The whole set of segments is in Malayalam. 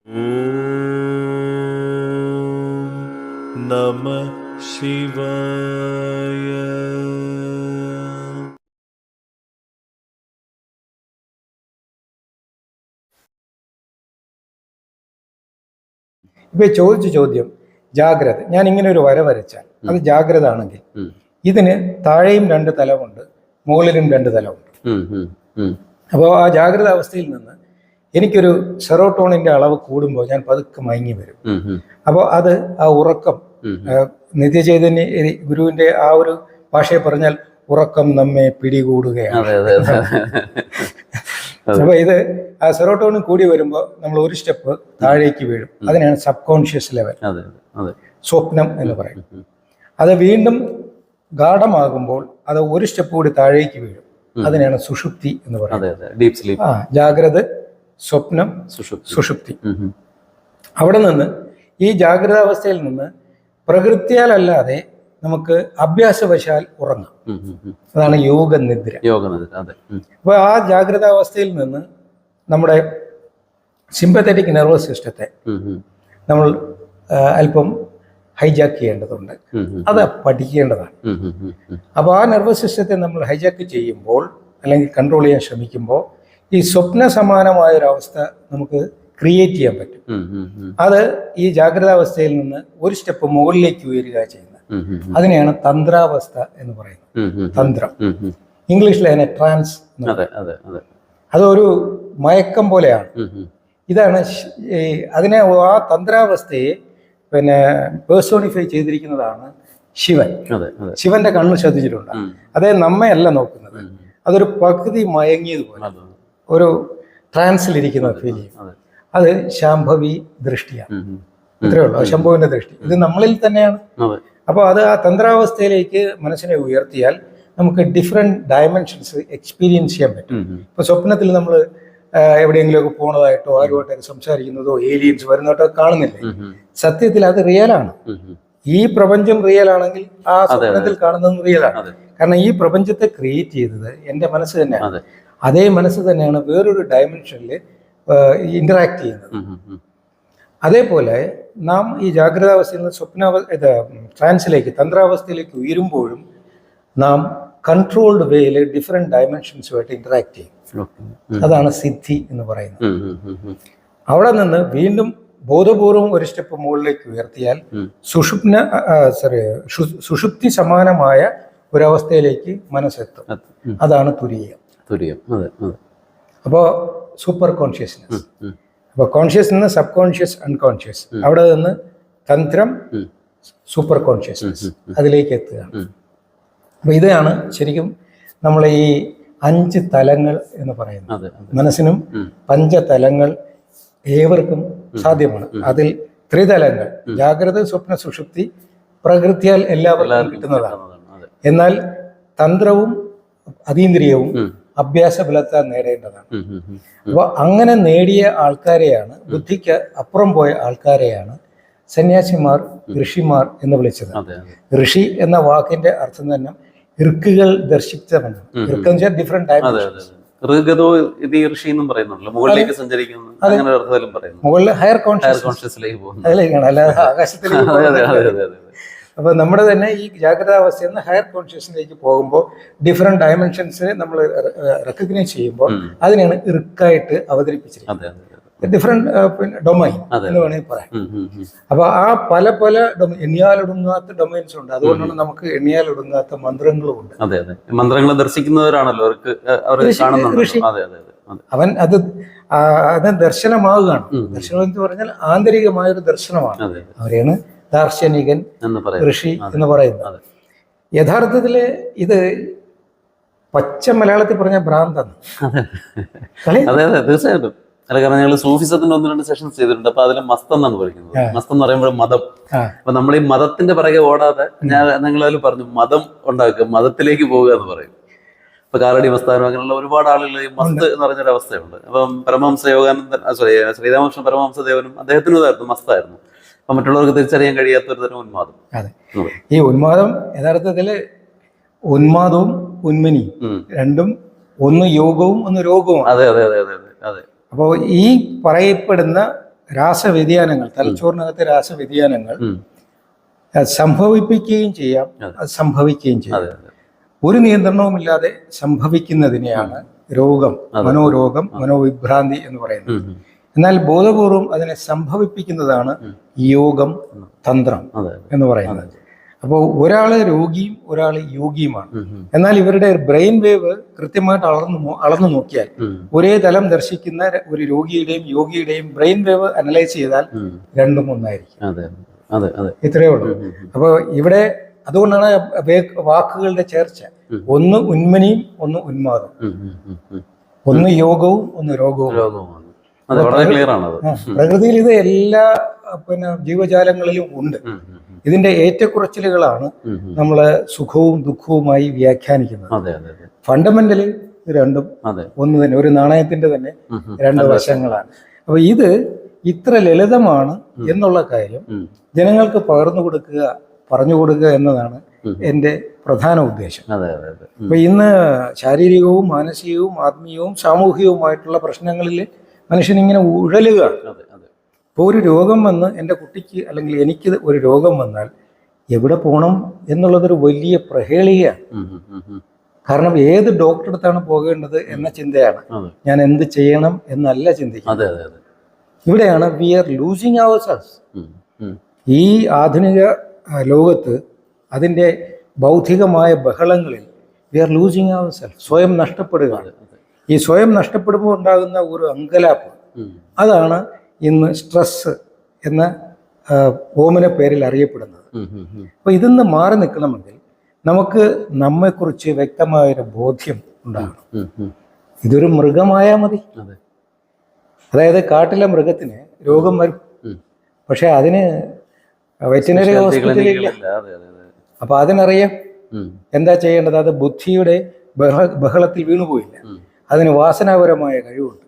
നമ ശിവായ. ഇപ്പൊ ചോദിച്ച ചോദ്യം ജാഗ്രത. ഞാൻ ഇങ്ങനെ ഒരു വര വരച്ചാൽ അത് ജാഗ്രത ആണെങ്കിൽ ഇതിന് താഴെയും 2 തലമുണ്ട്, മുകളിലും 2 തലമുണ്ട്. അപ്പോൾ ആ ജാഗ്രത അവസ്ഥയിൽ നിന്ന് എനിക്കൊരു സെറോട്ടോണിന്റെ അളവ് കൂടുമ്പോൾ ഞാൻ പതുക്കെ മയങ്ങി വരും. അപ്പോൾ അത് ആ ഉറക്കം, നിത്യചൈതന്യ ഗുരുവിന്റെ ആ ഒരു ഭാഷയെ പറഞ്ഞാൽ ഉറക്കം നമ്മെ പിടികൂടുകയാണ്. അപ്പൊ ഇത് ആ സെറോട്ടോണിൻ കൂടി വരുമ്പോൾ നമ്മൾ ഒരു സ്റ്റെപ്പ് താഴേക്ക് വീഴും. അതിനാണ് സബ് കോൺഷ്യസ് ലെവൽ, സ്വപ്നം എന്ന് പറയും. അത് വീണ്ടും ഗാഢമാകുമ്പോൾ അത് ഒരു സ്റ്റെപ്പ് കൂടി താഴേക്ക് വീഴും. അതിനാണ് സുഷുപ്തി എന്ന് പറയുന്നത്. ജാഗ്രത, സ്വപ്നം, സുഷുപ്തി. അവിടെ നിന്ന് ഈ ജാഗ്രത അവസ്ഥയിൽ നിന്ന് പ്രകൃത്യാലല്ലാതെ നമുക്ക് അഭ്യാസവശാൽ ഉറങ്ങാം. അതാണ് യോഗനിദ്ര. അപ്പൊ ആ ജാഗ്രത അവസ്ഥയിൽ നിന്ന് നമ്മുടെ സിമ്പത്തറ്റിക് നെർവസ് സിസ്റ്റത്തെ നമ്മൾ അല്പം ഹൈജാക്ക് ചെയ്യേണ്ടതുണ്ട്. അത് പഠിക്കേണ്ടതാണ്. അപ്പോൾ ആ നെർവസ് സിസ്റ്റത്തെ നമ്മൾ ഹൈജാക്ക് ചെയ്യുമ്പോൾ അല്ലെങ്കിൽ കൺട്രോൾ ചെയ്യാൻ ശ്രമിക്കുമ്പോൾ ഈ സ്വപ്ന സമാനമായൊരവസ്ഥ നമുക്ക് ക്രിയേറ്റ് ചെയ്യാൻ പറ്റും. അത് ഈ ജാഗ്രതാവസ്ഥയിൽ നിന്ന് ഒരു സ്റ്റെപ്പ് മുകളിലേക്ക് ഉയരുക ചെയ്യുന്നത്. അതിനെയാണ് തന്ത്രാവസ്ഥ എന്ന് പറയുന്നത്. തന്ത്രം, ഇംഗ്ലീഷിൽ അതിനെ ട്രാൻസ്. അതൊരു മയക്കം പോലെയാണ്. ഇതാണ് അതിനെ, ആ തന്ത്രാവസ്ഥയെ പേഴ്സോണിഫൈ ചെയ്തിരിക്കുന്നതാണ് ശിവൻ. ശിവന്റെ കണ്ണ് ശ്രദ്ധിച്ചിട്ടുണ്ട്. അതേ നമ്മെ അല്ല നോക്കുന്നത്, അതൊരു പകുതി മയങ്ങിയതുപോലെ ഒരു ട്രാൻസിലിരിക്കുന്ന ഫീൽ ചെയ്യും. അത് ശാംഭവി ദൃഷ്ടിയാണ്. ഇത്രയേ ഉള്ളൂ, ശംഭുവിന്റെ ദൃഷ്ടി. ഇത് നമ്മളിൽ തന്നെയാണ്. അപ്പോൾ അത് ആ തന്ത്രാവസ്ഥയിലേക്ക് മനസ്സിനെ ഉയർത്തിയാൽ നമുക്ക് ഡിഫറെന്റ് ഡയമെൻഷൻസ് എക്സ്പീരിയൻസ് ചെയ്യാൻ പറ്റും. ഇപ്പൊ സ്വപ്നത്തിൽ നമ്മൾ എവിടെയെങ്കിലുമൊക്കെ പോണതായിട്ടോ ആരുമായിട്ടൊക്കെ സംസാരിക്കുന്നതോ ഏലിയൻസ് വരുന്നതായിട്ടോ കാണുന്നില്ലേ? സത്യത്തിൽ അത് റിയലാണ്. ഈ പ്രപഞ്ചം റിയൽ ആണെങ്കിൽ ആ സ്വപ്നത്തിൽ കാണുന്നതും റിയലാണ്. കാരണം ഈ പ്രപഞ്ചത്തെ ക്രിയേറ്റ് ചെയ്തത് എൻ്റെ മനസ്സ് തന്നെയാണ്. അതേ മനസ്സ് തന്നെയാണ് വേറൊരു ഡയമെൻഷനിൽ ഇന്ററാക്ട് ചെയ്യുന്നത്. അതേപോലെ നാം ഈ ജാഗ്രതാവസ്ഥയിൽ നിന്ന് ട്രാൻസിലേക്ക്, തന്ത്രാവസ്ഥയിലേക്ക് ഉയരുമ്പോഴും നാം കൺട്രോൾഡ് വേയിൽ ഡിഫറെന്റ് ഡയമെൻഷൻസുമായിട്ട് ഇന്ററാക്ട് ചെയ്യും. അതാണ് സിദ്ധി എന്ന് പറയുന്നത്. അവിടെ നിന്ന് വീണ്ടും ബോധപൂർവം ഒരു സ്റ്റെപ്പ് മുകളിലേക്ക് ഉയർത്തിയാൽ സുഷുപ്തി സമാനമായ ഒരവസ്ഥയിലേക്ക് മനസ്സെത്തും. അതാണ് തുരീയം. അപ്പോൾ സൂപ്പർ കോൺഷ്യസ്നെസ്. അപ്പോൾ കോൺഷ്യസ്നെസ്, സബ് കോൺഷ്യസ്, അൺകോൺഷ്യസ്, അവിടെ നിന്ന് തന്ത്രം, സൂപ്പർ കോൺഷ്യസ്നെസ്, അതിലേക്ക് എത്തുകയാണ്. അപ്പൊ ഇതാണ് ശരിക്കും നമ്മൾ ഈ 5 തലങ്ങൾ എന്ന് പറയുന്നത്. മനസ്സിനും 5 തലങ്ങൾ ഏവർക്കും സാധ്യമാണ്. അതിൽ 3 തലങ്ങൾ ജാഗ്രത, സ്വപ്ന, സുഷുപ്തി പ്രകൃതിയാൽ എല്ലാവർക്കും കിട്ടുന്നതാണ്. എന്നാൽ തന്ത്രവും അതീന്ദ്രിയവും അഭ്യാസ ബലത്താൽ നേടേണ്ടതാണ്. അപ്പൊ അങ്ങനെ നേടിയ ആൾക്കാരെയാണ്, ബുദ്ധിക്ക് അപ്പുറം പോയ ആൾക്കാരെയാണ് സന്യാസിമാർ, ഋഷിമാർ എന്ന് വിളിച്ചത്. ഋഷി എന്ന വാക്കിന്റെ അർത്ഥം തന്നെ ഇർക്കുകൾ ദർശിച്ചവനാണ്. ഇർക്ക് എന്ന് വെച്ചാൽ ഡിഫറെന്റ് ഡയമെൻഷൻസ്. മുകളിൽ ഹയർ കോൺഷ്യസിലേക്ക് പോകുന്നു, അതിലേക്കാണ്, അല്ലാതെ ആകാശത്തിലേക്ക്. അപ്പൊ നമ്മുടെ തന്നെ ഈ ജാഗ്രതാവസ്ഥയിൽ നിന്ന് ഹയർ കോൺഷ്യസിലേക്ക് പോകുമ്പോൾ ഡിഫറെന്റ് ഡയമെൻഷൻസ് നമ്മൾ റെക്കഗ്നൈസ് ചെയ്യുമ്പോൾ അതിനെയാണ് ഇർക്കായിട്ട് അവതരിപ്പിച്ചിരിക്കുന്നത്. ഡിഫറെന്റ് ഡൊമൈൻ എന്ന് വേണമെങ്കിൽ പറയാം. അപ്പൊ ആ പല പല എണ്ണിയാലൊടുങ്ങാത്ത ഡൊമൈൻസ് ഉണ്ട്. അതുകൊണ്ടാണ് നമുക്ക് എണ്ണിയാലൊടുങ്ങാത്ത മന്ത്രങ്ങളും ഉണ്ട്. മന്ത്രങ്ങൾ ദർശിക്കുന്നവരാണല്ലോ ഋഷി. അവൻ അത് ദർശനമാകുകയാണ്. ദർശനം എന്ന് പറഞ്ഞാൽ ആന്തരികമായൊരു ദർശനമാണ്. അവരെയാണ് ദാർശനികൻ, ഋഷി എന്ന് പറയുന്നത്. യഥാർത്ഥത്തില് ഇത് പച്ച മലയാളത്തിൽ പറഞ്ഞ ഭ്രാന്താണ്. തീർച്ചയായിട്ടും. അല്ല, കാരണം ഞങ്ങൾ സൂഫിസത്തിന്റെ 1-2 സെഷൻസ് ചെയ്തിട്ടുണ്ട്. അപ്പൊ അതിൽ മസ്ത് എന്നാണ് പറയുന്നത്. മസ്ത് എന്ന് പറയുമ്പോൾ മതം. അപ്പൊ നമ്മൾ ഈ മതത്തിന്റെ പിറകെ ഓടാതെ ഞങ്ങളതിൽ പറഞ്ഞു മതം ഉണ്ടാക്കുക, മതത്തിലേക്ക് പോവുക എന്ന് പറയും. ഇപ്പൊ കാലടി മസ്താനും അങ്ങനെയുള്ള ഒരുപാട് ആളുകൾ ഈ മസ്ത് എന്ന് പറഞ്ഞൊരു അവസ്ഥയുണ്ട്. അപ്പം പരമഹംസ യോഗാനന്ദൻ, ശ്രീരാമകൃഷ്ണ പരമഹംസ ദേവനും അദ്ദേഹത്തിനും ഇതായിരുന്നു, മസ്തായിരുന്നു. അപ്പൊ മറ്റുള്ളവർക്ക് തിരിച്ചറിയാൻ കഴിയാത്ത ഒരു തരം ഉന്മാദം. അതെ, ഈ ഉന്മാദം യഥാർത്ഥത്തില് ഉന്മാദവും ഉന്മനിയും രണ്ടും, ഒന്ന് യോഗവും ഒന്ന് രോഗവും. അതെ അതെ അതെ അതെ അതെ. അപ്പോൾ ഈ പറയപ്പെടുന്ന രാസവ്യതിയാനങ്ങൾ, തലച്ചോറിനകത്തെ രാസവ്യതിയാനങ്ങൾ സംഭവിപ്പിക്കുകയും ചെയ്യാം, അത് സംഭവിക്കുകയും ചെയ്യാം. ഒരു നിയന്ത്രണവുമില്ലാതെ സംഭവിക്കുന്നതിനെയാണ് രോഗം, മനോരോഗം, മനോവിഭ്രാന്തി എന്ന് പറയുന്നത്. എന്നാൽ ബോധപൂർവം അതിനെ സംഭവിപ്പിക്കുന്നതാണ് യോഗം, തന്ത്രം എന്ന് പറയുന്നത്. അപ്പോൾ ഒരാള് രോഗിയും ഒരാള് യോഗിയുമാണ്. എന്നാൽ ഇവരുടെ ബ്രെയിൻ വേവ് കൃത്യമായിട്ട് അളന്നു നോക്കിയാൽ ഒരേ തലം ദർശിക്കുന്ന ഒരു രോഗിയുടെയും യോഗിയുടെയും ബ്രെയിൻ വേവ് അനലൈസ് ചെയ്താൽ രണ്ടും ഒന്നായിരിക്കും. ഇത്രയേ ഉള്ളൂ. അപ്പോൾ ഇവിടെ അതുകൊണ്ടാണ് വാക്കുകളുടെ ചേർച്ച. ഒന്ന് ഉന്മനിയും ഒന്ന് ഉന്മാദം, ഒന്ന് യോഗവും ഒന്ന് രോഗവും. പ്രകൃതിയിൽ ഇത് എല്ലാ ജീവജാലങ്ങളിലും ഉണ്ട്. ഇതിന്റെ ഏറ്റക്കുറച്ചിലുകളാണ് നമ്മള് സുഖവും ദുഃഖവുമായി വ്യാഖ്യാനിക്കുന്നത്. ഫണ്ടമെന്റലി ഇത് രണ്ടും ഒന്ന് തന്നെ, ഒരു നാണയത്തിന്റെ തന്നെ രണ്ട് വശങ്ങളാണ്. അപ്പൊ ഇത് ഇത്ര ലളിതമാണ് എന്നുള്ള കാര്യം ജനങ്ങൾക്ക് പറഞ്ഞു കൊടുക്കുക എന്നതാണ് എൻ്റെ പ്രധാന ഉദ്ദേശം. അപ്പൊ ഇന്ന് ശാരീരികവും മാനസികവും ആത്മീയവും സാമൂഹികവുമായിട്ടുള്ള പ്രശ്നങ്ങളിൽ മനുഷ്യനിങ്ങനെ ഉഴലുകയാണ്. ഇപ്പോൾ ഒരു രോഗം വന്ന് എൻ്റെ കുട്ടിക്ക് അല്ലെങ്കിൽ എനിക്ക് ഒരു രോഗം വന്നാൽ എവിടെ പോകണം എന്നുള്ളതൊരു വലിയ പ്രഹേളികയാണ്. കാരണം ഏത് ഡോക്ടറെ അടുത്താണ് പോകേണ്ടത് എന്ന ചിന്തയാണ്. ഞാൻ എന്ത് ചെയ്യണം എന്നല്ല ചിന്തിക്കുന്നത്. ഇവിടെയാണ് we are losing our selves. ഈ ആധുനിക ലോകത്ത് അതിൻ്റെ ബൗദ്ധികമായ ബഹളങ്ങളിൽ we are losing our self, സ്വയം നഷ്ടപ്പെടുകയാണ്. ഈ സ്വയം നഷ്ടപ്പെടുമ്പോൾ ഉണ്ടാകുന്ന ഒരു അങ്കലാപ്പ്, അതാണ് ഇന്ന് സ്ട്രെസ് എന്ന ഓമന പേരിൽ അറിയപ്പെടുന്നത്. അപ്പോൾ ഇതിന്ന് മാറി നിൽക്കണമെങ്കിൽ നമുക്ക് നമ്മെക്കുറിച്ച് വ്യക്തമായൊരു ബോധ്യം ഉണ്ടാകണം. ഇതൊരു മൃഗമായാൽ മതി. അതായത് കാട്ടിലെ മൃഗത്തിന് രോഗം വരും, പക്ഷെ അതിന് വെറ്റിനറി ഹോസ്പിറ്റലില്ല. അപ്പൊ അതിനറിയാം എന്താ ചെയ്യേണ്ടത്. അത് ബുദ്ധിയുടെ ബഹളത്തിൽ വീണുപോയില്ല, അതിന് വാസനാപരമായ കഴിവുണ്ട്.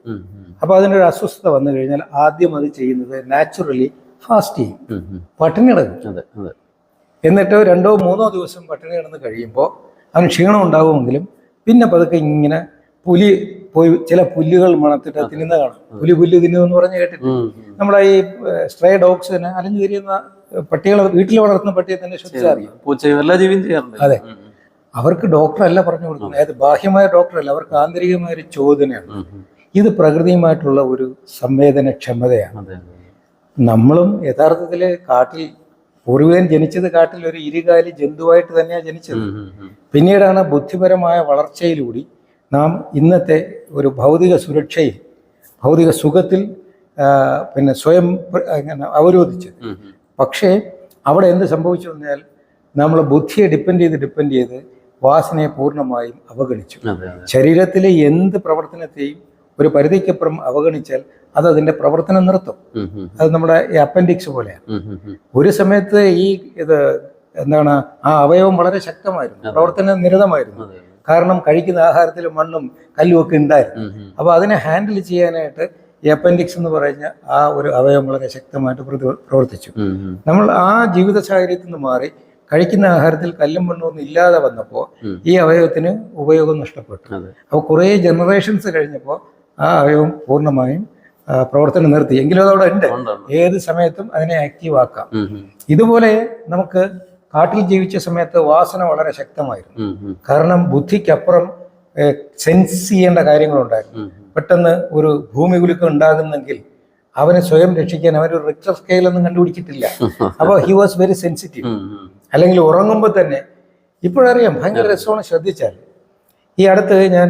അപ്പൊ അതിനൊരു അസ്വസ്ഥത വന്നു കഴിഞ്ഞാൽ ആദ്യം അത് ചെയ്യുന്നത് നാച്ചുറലി ഫാസ്റ്റ് ചെയ്യും, പട്ടിണി കിടക്കും. എന്നിട്ട് 2-3 ദിവസം പട്ടിണി കിടന്ന് കഴിയുമ്പോൾ അവന് ക്ഷീണം ഉണ്ടാകുമെങ്കിലും പിന്നെ പതുക്കെ ഇങ്ങനെ പുലി പോയി ചില പുല്ലുകൾ മണത്തിട്ട് തിന്നുന്ന കാണാം. പുല്ല് തിന്നുമെന്ന് പറഞ്ഞ് കേട്ടിട്ട് നമ്മളെ ഈ സ്ട്രേ ഡോഗ്സ് തന്നെ അലഞ്ഞു തിരിയുന്ന പട്ടികളെ, വീട്ടിൽ വളർത്തുന്ന പട്ടിയെ തന്നെ ശ്രദ്ധിച്ചറിയാം. അതെ, അവർക്ക് ഡോക്ടറല്ല പറഞ്ഞു കൊടുക്കുന്നത്, അതായത് ബാഹ്യമായ ഡോക്ടറല്ല, അവർക്ക് ആന്തരികമായ ഒരു ചോദനയാണ്. ഇത് പ്രകൃതിയുമായിട്ടുള്ള ഒരു സംവേദനക്ഷമതയാണ്. നമ്മളും യഥാർത്ഥത്തിൽ കാട്ടിൽ പൂർവികൻ ജനിച്ചത് കാട്ടിൽ ഒരു ഇരുകാലി ജന്തുവായിട്ട് തന്നെയാണ് ജനിച്ചത്. പിന്നീടാണ് ബുദ്ധിപരമായ വളർച്ചയിലൂടെ നാം ഇന്നത്തെ ഒരു ഭൗതിക സുരക്ഷയിൽ, ഭൗതിക സുഖത്തിൽ പിന്നെ സ്വയം അവരോധിച്ചത്. പക്ഷേ അവിടെ എന്ത് സംഭവിച്ചു കഴിഞ്ഞാൽ നമ്മൾ ബുദ്ധിയെ ഡിപ്പെൻഡ് ചെയ്ത് വാസനയെ പൂർണ്ണമായും അവഗണിച്ചു. ശരീരത്തിലെ എന്ത് പ്രവർത്തനത്തെയും ഒരു പരിധിക്കപ്പുറം അവഗണിച്ചാൽ അത് അതിൻ്റെ പ്രവർത്തനം നിർത്തും. അത് നമ്മുടെ ഈ അപ്പൻഡിക്സ് പോലെയാണ്. ഒരു സമയത്ത് ഇത് എന്താണ്, ആ അവയവം വളരെ ശക്തമായിരുന്നു, പ്രവർത്തന നിരതമായിരുന്നു. കാരണം കഴിക്കുന്ന ആഹാരത്തിൽ മണ്ണും കല്ലും ഒക്കെ ഉണ്ടായിരുന്നു. അപ്പോൾ അതിനെ ഹാൻഡിൽ ചെയ്യാനായിട്ട് ഈ അപ്പൻഡിക്സ് എന്ന് പറഞ്ഞ ആ ഒരു അവയവം വളരെ ശക്തമായിട്ട് പ്രവർത്തിച്ചു. നമ്മൾ ആ ജീവിത സാഹചര്യത്തിൽ നിന്ന് മാറി കഴിക്കുന്ന ആഹാരത്തിൽ കല്ലും മണ്ണൊന്നും ഇല്ലാതെ വന്നപ്പോൾ ഈ അവയവത്തിന് ഉപയോഗം നഷ്ടപ്പെട്ടു. അപ്പോൾ കുറേ ജനറേഷൻസ് കഴിഞ്ഞപ്പോൾ ആ അവയവം പൂർണ്ണമായും പ്രവർത്തനം നിർത്തി. എങ്കിലും അതവിടെ ഉണ്ട്, ഏത് സമയത്തും അതിനെ ആക്റ്റീവ് ആക്കാം. ഇതുപോലെ നമുക്ക് കാട്ടിൽ ജീവിച്ച സമയത്ത് വാസന വളരെ ശക്തമായിരുന്നു. കാരണം ബുദ്ധിക്കപ്പുറം സെൻസ് ചെയ്യേണ്ട കാര്യങ്ങളുണ്ടായിരുന്നു. പെട്ടെന്ന് ഒരു ഭൂമി കുലുക്കം ഉണ്ടാകുന്നെങ്കിൽ അവനെ സ്വയം രക്ഷിക്കാൻ അവനൊരു റിക്ടർ സ്കെയിലൊന്നും കണ്ടുപിടിച്ചിട്ടില്ല. അപ്പോൾ ഹി വാസ് വെരി സെൻസിറ്റീവ്. അല്ലെങ്കിൽ ഉറങ്ങുമ്പോൾ തന്നെ ഇപ്പോഴറിയാം, ഭയങ്കര രസമാണ് ശ്രദ്ധിച്ചാൽ. ഈ അടുത്ത് ഞാൻ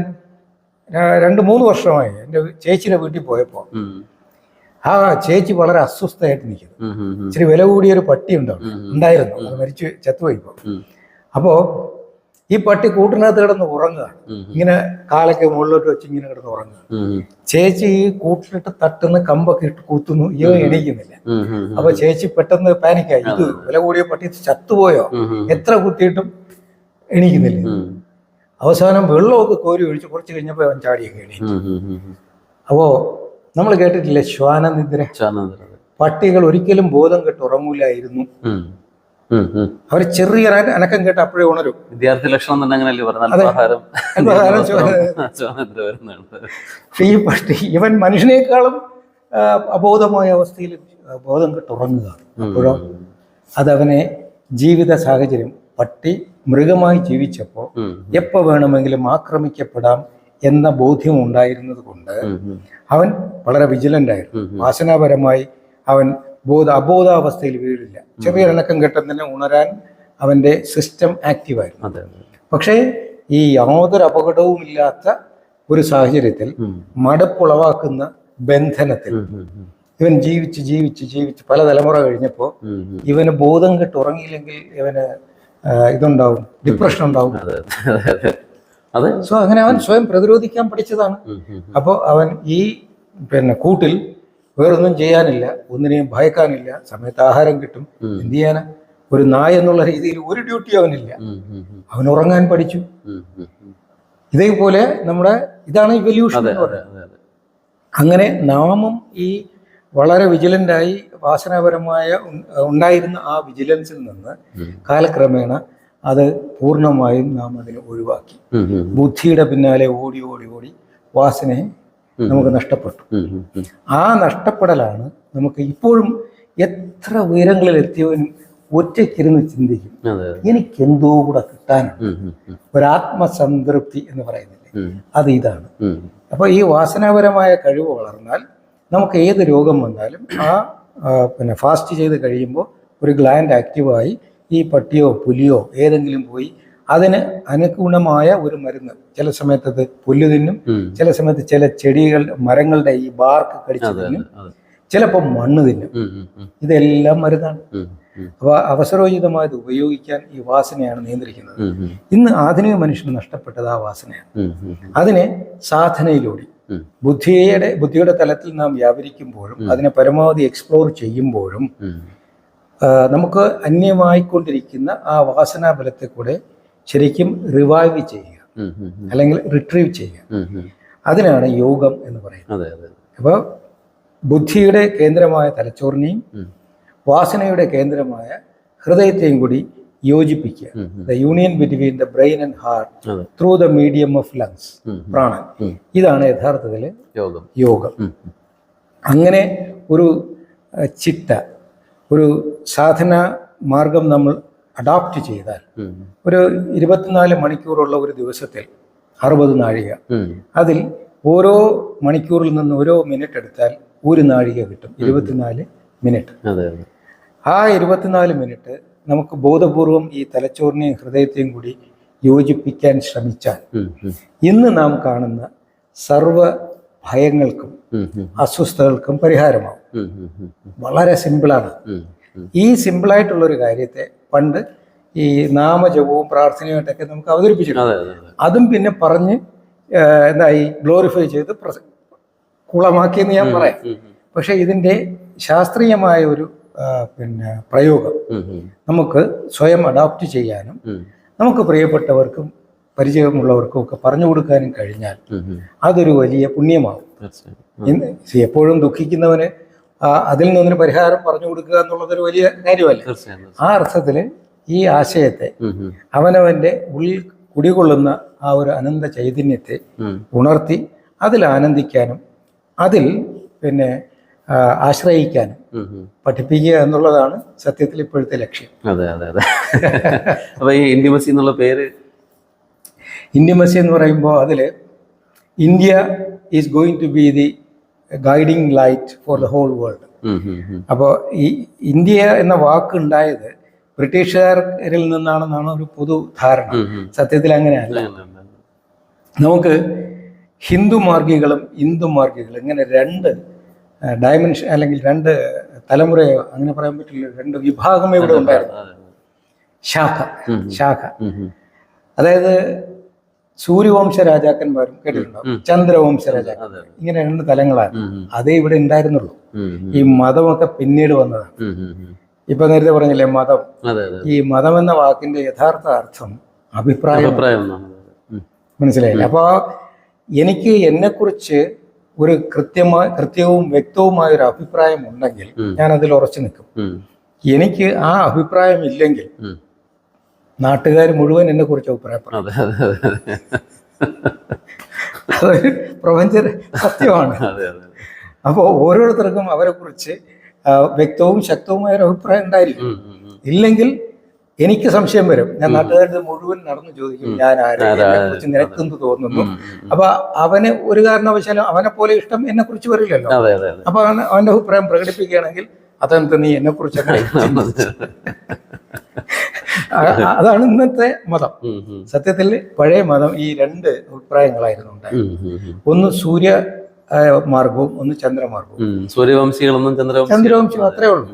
2-3 വർഷമായി എൻ്റെ ചേച്ചിയുടെ വീട്ടിൽ പോയപ്പോൾ ആ ചേച്ചി വളരെ അസ്വസ്ഥയായിട്ട് നിൽക്കുന്നു. ഇച്ചിരി വില കൂടിയൊരു പട്ടി ഉണ്ടായിരുന്നു, അത് മരിച്ചു ചത്തുപോയിപ്പോ. അപ്പോൾ ഈ പട്ടി കൂട്ടിനകത്ത് കിടന്ന് ഉറങ്ങുക, ഇങ്ങനെ കാലൊക്കെ മുകളിലോട്ട് വെച്ച് ഇങ്ങനെ കിടന്ന് ഉറങ്ങുക. ചേച്ചി ഈ കൂട്ടിലിട്ട് തട്ടുന്ന കമ്പൊക്കെ ഇട്ട് കൂത്തുന്നു, ഇവ എണീക്കുന്നില്ല. അപ്പൊ ചേച്ചി പെട്ടെന്ന് പാനിക്കായി, ഇത് വില കൂടിയ പട്ടി ചത്തുപോയോ, എത്ര കുത്തിയിട്ടും എണീക്കുന്നില്ല. അവസാനം വെള്ളമൊക്കെ കോരി ഒഴിച്ച് കുറച്ച് കഴിഞ്ഞപ്പോൾ അവൻ ചാടിയൊക്കെ എണീറ്റു. അപ്പോ നമ്മൾ കേട്ടിട്ടില്ലേ ശ്വാനനിദ്ര? പട്ടികൾ ഒരിക്കലും ബോധം കെട്ട് ഉറങ്ങൂലായിരുന്നു. അവർ ചെറിയ അനക്കം കേട്ട് അപ്പോഴേ ഉണരും. വിദ്യാർത്ഥി ലക്ഷണം ഈ പട്ടി ഇവൻ മനുഷ്യനേക്കാളും അബോധമായ അവസ്ഥയിൽ ബോധം കെട്ടുറങ്ങുക. അപ്പോഴോ അതവനെ ജീവിത സാഹചര്യം പട്ടി മൃഗമായി ജീവിച്ചപ്പോൾ എപ്പോൾ വേണമെങ്കിലും ആക്രമിക്കപ്പെടാം എന്ന ബോധ്യം ഉണ്ടായിരുന്നത് കൊണ്ട് അവൻ വളരെ വിജിലന്റ് ആയിരുന്നു. വാസനാപരമായി അവൻ അബോധാവസ്ഥയിൽ വീഴില്ല. ചെറിയൊരനക്കം കെട്ടുന്നതിനെ ഉണരാൻ അവന്റെ സിസ്റ്റം ആക്റ്റീവായിരുന്നു. പക്ഷേ ഈ യാതൊരു അപകടവും ഇല്ലാത്ത ഒരു സാഹചര്യത്തിൽ മടുപ്പുളവാക്കുന്ന ബന്ധനത്തിൽ ഇവൻ ജീവിച്ച് ജീവിച്ച് ജീവിച്ച് പല തലമുറ കഴിഞ്ഞപ്പോൾ ഇവന് ബോധം കെട്ട് ഉറങ്ങിയില്ലെങ്കിൽ ഇവന് ഇതുണ്ടാവും, ഡിപ്രഷൻ ഉണ്ടാവും. സോ അങ്ങനെ അവൻ സ്വയം പ്രതിരോധിക്കാൻ പഠിച്ചതാണ്. അപ്പോൾ അവൻ ഈ കൂട്ടിൽ വേറൊന്നും ചെയ്യാനില്ല, ഒന്നിനെയും ഭയക്കാനില്ല, സമയത്ത് ആഹാരം കിട്ടും, എന്ത് ചെയ്യാനാ? ഒരു നായ എന്നുള്ള രീതിയിൽ ഒരു ഡ്യൂട്ടി അവനില്ല, അവൻ ഉറങ്ങാൻ പഠിച്ചു. ഇതേപോലെ ഇതാണ് ഇവല്യൂഷൻ എന്ന് പറയുന്നത്. അങ്ങനെ നാമും ഈ വളരെ വിജിലൻ്റായി വാസനാപരമായ ഉണ്ടായിരുന്ന ആ വിജിലൻസിൽ നിന്ന് കാലക്രമേണ അത് പൂർണ്ണമായും നാം അതിനെ ഒഴിവാക്കി. ബുദ്ധിയുടെ പിന്നാലെ ഓടി ഓടി ഓടി വാസനയെ നമുക്ക് നഷ്ടപ്പെട്ടു. ആ നഷ്ടപ്പെടലാണ് നമുക്ക് ഇപ്പോഴും എത്ര ഉയരങ്ങളിൽ എത്തിയവനും ഒറ്റയ്ക്കിരുന്ന് ചിന്തിക്കും, എനിക്കെന്തോ കൂടെ കിട്ടാനാണ്, ഒരാത്മസംതൃപ്തി എന്ന് പറയുന്നില്ലേ, അത് ഇതാണ്. അപ്പൊ ഈ വാസനാപരമായ കഴിവ് വളർന്നാൽ നമുക്ക് ഏത് രോഗം വന്നാലും ഫാസ്റ്റ് ചെയ്ത് കഴിയുമ്പോൾ ഒരു ഗ്ലാൻഡ് ആക്റ്റീവായി ഈ പട്ടിയോ പുലിയോ ഏതെങ്കിലും പോയി അതിന് അനുഗുണമായ ഒരു മരുന്ന്, ചില സമയത്ത് അത് പുല്ല് തിന്നും, ചില സമയത്ത് ചില ചെടികൾ മരങ്ങളുടെ ഈ ബാർക്ക് കടിച്ചു തിന്നും, ചിലപ്പോൾ മണ്ണ് തിന്നും. ഇതെല്ലാം മരുന്നാണ്. അപ്പോൾ അവസരോചിതമായത് ഉപയോഗിക്കാൻ ഈ വാസനയാണ് നിയന്ത്രിക്കുന്നത്. ഇന്ന് ആധുനിക മനുഷ്യന് നഷ്ടപ്പെട്ടത് ആ വാസനയാണ്. അതിനെ സാധനയിലൂടെ ബുദ്ധിയുടെ തലത്തിൽ നാം വ്യാപരിക്കുമ്പോഴും അതിനെ പരമാവധി എക്സ്പ്ലോർ ചെയ്യുമ്പോഴും നമുക്ക് അന്യമായിക്കൊണ്ടിരിക്കുന്ന ആ വാസനാബലത്തെ കൂടെ ശരിക്കും റിവൈവ് ചെയ്യുക അല്ലെങ്കിൽ റിട്രീവ് ചെയ്യുക. അതിനാണ് യോഗം എന്ന് പറയുന്നത്. അപ്പോൾ ബുദ്ധിയുടെ കേന്ദ്രമായ തലച്ചോറിനെയും വാസനയുടെ കേന്ദ്രമായ ഹൃദയത്തെയും കൂടി യോജിപ്പിക്കുക. The union between the brain and heart through the medium of lungs, പ്രാണൻ. ഇതാണ് യഥാർത്ഥത്തിൽ യോഗം. അങ്ങനെ ഒരു ചിട്ട, ഒരു സാധന മാർഗം നമ്മൾ അഡോപ്റ്റ് ചെയ്താൽ ഒരു 24 മണിക്കൂറുള്ള ഒരു ദിവസത്തിൽ 60 നാഴിക, അതിൽ ഓരോ മണിക്കൂറിൽ നിന്ന് ഓരോ മിനിറ്റ് എടുത്താൽ 1 നാഴിക കിട്ടും, 24 മിനിറ്റ്. ആ 24 മിനിറ്റ് നമുക്ക് ബോധപൂർവം ഈ തലച്ചോറിനെയും ഹൃദയത്തെയും കൂടി യോജിപ്പിക്കാൻ ശ്രമിച്ചാൽ ഇന്ന് നാം കാണുന്ന സർവ ഭയങ്ങൾക്കും അസ്വസ്ഥതകൾക്കും പരിഹാരമാവും. വളരെ സിമ്പിളാണ്. ഈ സിമ്പിളായിട്ടുള്ളൊരു കാര്യത്തെ പണ്ട് ഈ നാമജപവും പ്രാർത്ഥനയുമായിട്ടൊക്കെ നമുക്ക് അവതരിപ്പിച്ചിട്ടുണ്ട്. അതും പിന്നെ പറഞ്ഞ് ഗ്ലോറിഫൈ ചെയ്ത് കുളമാക്കിയെന്ന് ഞാൻ പറയാം. പക്ഷെ ഇതിൻ്റെ ശാസ്ത്രീയമായ ഒരു പ്രയോഗം നമുക്ക് സ്വയം അഡോപ്റ്റ് ചെയ്യാനും നമുക്ക് പ്രിയപ്പെട്ടവർക്കും പരിചയമുള്ളവർക്കും ഒക്കെ പറഞ്ഞു കൊടുക്കാനും കഴിഞ്ഞാൽ അതൊരു വലിയ പുണ്യമാവും. എപ്പോഴും ദുഃഖിക്കുന്നവന് അതിൽ നിന്നൊരു പരിഹാരം പറഞ്ഞു കൊടുക്കുക എന്നുള്ളതൊരു വലിയ കാര്യമല്ല. ആ അർത്ഥത്തിൽ ഈ ആശയത്തെ അവനവന്റെ ഉള്ളിൽ കുടികൊള്ളുന്ന ആ ഒരു അനന്ത ചൈതന്യത്തെ ഉണർത്തി അതിൽ ആനന്ദിക്കാനും അതിൽ ആശ്രയിക്കാനും പഠിപ്പിക്കുക എന്നുള്ളതാണ് സത്യത്തിൽ ഇപ്പോഴത്തെ ലക്ഷ്യം. അതെ അതെ അതെ. അപ്പൊ ഈ ഇന്റിമസി എന്നുള്ള പേര്, ഇന്റിമസി എന്ന് പറയുമ്പോൾ അതിൽ India is going to be the guiding light for the whole world. അപ്പോൾ ഈ ഇന്ത്യ എന്ന വാക്ക് ഉണ്ടായത് ബ്രിട്ടീഷുകാരിൽ നിന്നാണെന്നാണ് ഒരു പൊതു ധാരണ. സത്യത്തിൽ അങ്ങനെയല്ല. നമുക്ക് ഹിന്ദു മാർഗികളും ഹിന്ദു മാർഗികളും ഇങ്ങനെ 2 ഡയമെൻഷൻ അല്ലെങ്കിൽ 2 തലമുറയോ അങ്ങനെ പറയാൻ പറ്റില്ല, 2 വിഭാഗം ഇവിടെ ഉണ്ടായിരുന്നു. ശാഖ അതായത് സൂര്യവംശ രാജാക്കന്മാരും കേട്ടിട്ടുണ്ടാവും, ചന്ദ്രവംശ രാജാക്കന്മാർ, ഇങ്ങനെ 2 തലങ്ങളാണ്. അതേ ഇവിടെ ഉണ്ടായിരുന്നുള്ളൂ. ഈ മതമൊക്കെ പിന്നീട് വന്നതാണ്. ഇപ്പൊ നേരത്തെ പറഞ്ഞില്ലേ മതം, ഈ മതം എന്ന വാക്കിന്റെ യഥാർത്ഥ അർത്ഥം അഭിപ്രായം. മനസ്സിലായില്ലേ? അപ്പൊ എനിക്ക് എന്നെക്കുറിച്ച് ഒരു കൃത്യവും വ്യക്തവുമായ ഒരു അഭിപ്രായം ഉണ്ടെങ്കിൽ ഞാൻ അതിൽ ഉറച്ചു നിൽക്കും. എനിക്ക് ആ അഭിപ്രായം ഇല്ലെങ്കിൽ നാട്ടുകാർ മുഴുവൻ എന്നെ കുറിച്ച് അഭിപ്രായപ്പെടും. അതൊരു പ്രപഞ്ച സത്യമാണ്. അപ്പോൾ ഓരോരുത്തർക്കും അവരെ കുറിച്ച് വ്യക്തവും ശക്തവുമായ ഒരു അഭിപ്രായം ഉണ്ടായിരിക്കും. ഇല്ലെങ്കിൽ എനിക്ക് സംശയം വരും. ഞാൻ നാട്ടുകാരുടെ മുഴുവൻ നടന്നു ചോദിക്കും, ഞാൻ കുറിച്ച് നിനക്കെന്ത് തോന്നുന്നു. അപ്പൊ അവന് ഒരു കാരണവശാലും അവനെ പോലെ ഇഷ്ടം എന്നെ കുറിച്ച് വരില്ലല്ലോ. അപ്പൊ അവന്റെ അഭിപ്രായം പ്രകടിപ്പിക്കുകയാണെങ്കിൽ അതെന്ത് നീ എന്നെ കുറിച്ച് അതാണ് ഇന്നത്തെ മതം. സത്യത്തിൽ പഴയ മതം ഈ രണ്ട് അഭിപ്രായങ്ങളായിരുന്നു ഉണ്ടായിരുന്നത്. ഒന്ന് സൂര്യ മാർഗവും ഒന്ന് ചന്ദ്രമാർഗവും. സൂര്യവംശികളൊന്നും ചന്ദ്രവംശികളും അത്രേ ഉള്ളൂ.